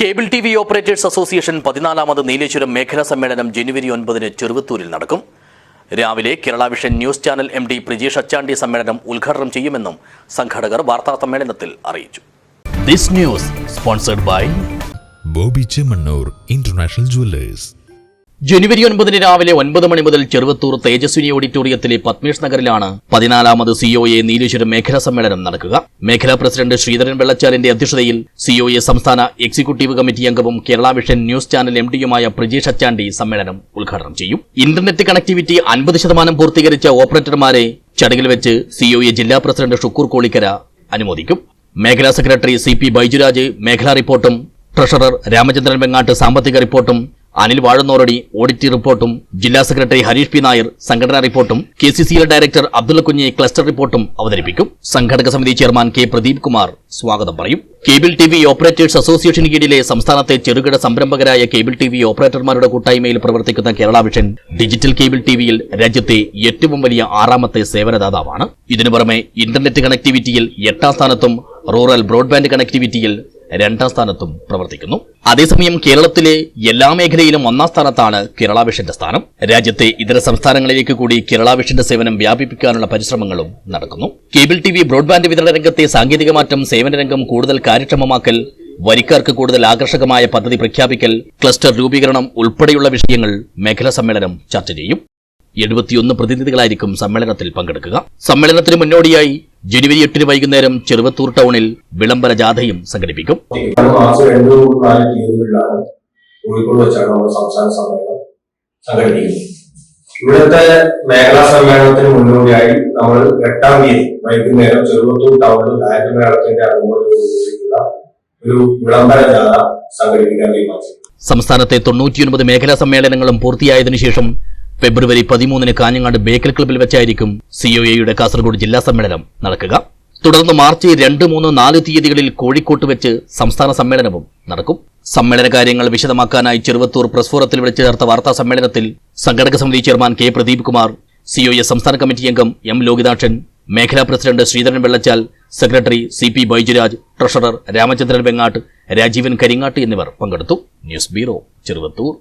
Cable TV operators association 14ാമത് നീലേശ്വരം മേഖലാ സമ്മേളനം ജനുവരി 9-ന് ചെറുവത്തൂരിൽ നടക്കും. രാവിലെ Kerala vision news channel MD Prijesh Achandi സമ്മേളനം ഉദ്ഘാടനം ചെയ്യുമെന്നും സംഘാടകർ വാർത്താ സമ്മേളനത്തിൽ അറിയിച്ചു. This news sponsored by Boby Chemmanur international jewellers. ജനുവരി 9-ന് രാവിലെ 9 മണി മുതൽ ചെറുവത്തൂർ തേജസ്വിനി ഓഡിറ്റോറിയത്തിലെ പത്മേഷ് നഗറിലാണ് 14ാമത് COA നീലേശ്വരം മേഖലാ സമ്മേളനം നടക്കുക. മേഖലാ പ്രസിഡന്റ് ശ്രീധരൻ വെള്ളച്ചാലിന്റെ അധ്യക്ഷതയിൽ COA സംസ്ഥാന എക്സിക്യൂട്ടീവ് കമ്മിറ്റി അംഗവും കേരള വിഷൻ ന്യൂസ് ചാനൽ MD-യുമായ പ്രിജേഷ് അച്ചാണ്ടി സമ്മേളനം ഉദ്ഘാടനം ചെയ്യും. ഇന്റർനെറ്റ് കണക്ടിവിറ്റി 50% പൂർത്തീകരിച്ച ഓപ്പറേറ്റർമാരെ ചടങ്ങിൽ വെച്ച് COA ജില്ലാ പ്രസിഡന്റ് ഷുക്കൂർ കോളിക്കര അനുമോദിക്കും. മേഖലാ സെക്രട്ടറി CP ബൈജുരാജ് മേഖലാ റിപ്പോർട്ടും, ട്രഷറർ രാമചന്ദ്രൻ വെങ്ങാട്ട് സാമ്പത്തിക റിപ്പോർട്ടും, അനിൽ വാഴന്നോറടി ഓഡിറ്റ് റിപ്പോർട്ടും, ജില്ലാ സെക്രട്ടറി ഹരീഷ് പി നായർ സംഘടനാ റിപ്പോർട്ടും, KCCL ഡയറക്ടർ അബ്ദുള്ള കുഞ്ഞി ക്ലസ്റ്റർ റിപ്പോർട്ടും അവതരിപ്പിക്കും. സംഘടക സമിതി ചെയർമാൻ K പ്രദീപ് കുമാർ സ്വാഗതം പറയും. കേബിൾ ടിവി ഓപ്പറേറ്റേഴ്സ് അസോസിയേഷൻ കീഴിലെ സംസ്ഥാനത്തെ ചെറുകിട സംരംഭകരായ കേബിൾ ടിവി ഓപ്പറേറ്റർമാരുടെ കൂട്ടായ്മയിൽ പ്രവർത്തിക്കുന്ന കേരള വിഷൻ ഡിജിറ്റൽ കേബിൾ ടിവിയിൽ രാജ്യത്തെ ഏറ്റവും വലിയ 6ാമത്തെ സേവനദാതാവാണ്. ഇതിനു പുറമെ ഇന്റർനെറ്റ് കണക്ടിവിറ്റിയിൽ 8ാം സ്ഥാനത്തും റൂറൽ ബ്രോഡ്ബാൻഡ് കണക്ടിവിറ്റിയിൽ 2ാം സ്ഥാനത്തും പ്രവർത്തിക്കുന്നു. അതേസമയം കേരളത്തിലെ എല്ലാ മേഖലയിലും 1ാം സ്ഥാനത്താണ് കേരള വിഷന്റെ സ്ഥാനം. രാജ്യത്തെ ഇതര സംസ്ഥാനങ്ങളിലേക്ക് കൂടി കേരള വിഷന്റെ സേവനം വ്യാപിപ്പിക്കാനുള്ള പരിശ്രമങ്ങളും നടക്കുന്നു. കേബിൾ ടിവി ബ്രോഡ്ബാൻഡ് വിതരണ രംഗത്തെ സാങ്കേതിക മാറ്റം, സേവന രംഗം കൂടുതൽ കാര്യക്ഷമമാക്കൽ, വരിക്കാർക്ക് കൂടുതൽ ആകർഷകമായ പദ്ധതി പ്രഖ്യാപിക്കൽ, ക്ലസ്റ്റർ രൂപീകരണം ഉൾപ്പെടെയുള്ള വിഷയങ്ങൾ മേഖലാ സമ്മേളനം ചർച്ച ചെയ്യും. 71 പ്രതിനിധികളായിരിക്കും സമ്മേളനത്തിൽ പങ്കെടുക്കുക. സമ്മേളനത്തിന് മുന്നോടിയായി ജനുവരി 8-ന് വൈകുന്നേരം ചെറുവത്തൂർ ടൗണിൽ വിളംബര ജാഥയും സംഘടിപ്പിക്കും. മാർച്ച് 2-4 തീയതികളിലാണ് കോഴിക്കോട് വെച്ചാണ് നമ്മൾ സംസ്ഥാന സമ്മേളനം സംഘടിപ്പിക്കുന്നത്. ഇവിടുത്തെ മേഖലാ സമ്മേളനത്തിന് മുന്നോടിയായി നമ്മൾ 8-ാം തീയതി വൈകുന്നേരം ചെറുവത്തൂർ ടൗണിൽ ഗായക മേളത്തിന്റെ അനുമതിയോടുകൂടിയുള്ള ഒരു വിളംബര ജാഥ സംഘടിപ്പിക്കാൻ തീരുമാനിച്ചു. സംസ്ഥാനത്തെ 99 മേഖലാ സമ്മേളനങ്ങളും പൂർത്തിയായതിനു ശേഷം ഫെബ്രുവരി 13-ന് കാഞ്ഞങ്ങാട് ബേക്കൽ ക്ലബ്ബിൽ വെച്ചായിരിക്കും COAയുടെ കാസർഗോഡ് ജില്ലാ സമ്മേളനം നടക്കുക. തുടർന്ന് മാർച്ച് 2, 3, 4 തീയതികളിൽ കോഴിക്കോട്ട് വെച്ച് സംസ്ഥാന സമ്മേളനവും നടക്കും. സമ്മേളന കാര്യങ്ങൾ വിശദമാക്കാനായി ചെറുവത്തൂർ പ്രസ് ഫോറത്തിൽ വിളിച്ചു ചേർത്ത വാർത്താ സമ്മേളനത്തിൽ സംഘടക സമിതി chairman K Pradeep Kumar, COA സംസ്ഥാന കമ്മിറ്റി അംഗം M ലോകിതാക്ഷൻ, മേഖലാ president Sreedharan Vellachal, secretary CP Baijuraj, treasurer Ramachandran Vengattu, Rajeevan Karingatt എന്നിവർ പങ്കെടുത്തു. News bureau, Cheruvathur.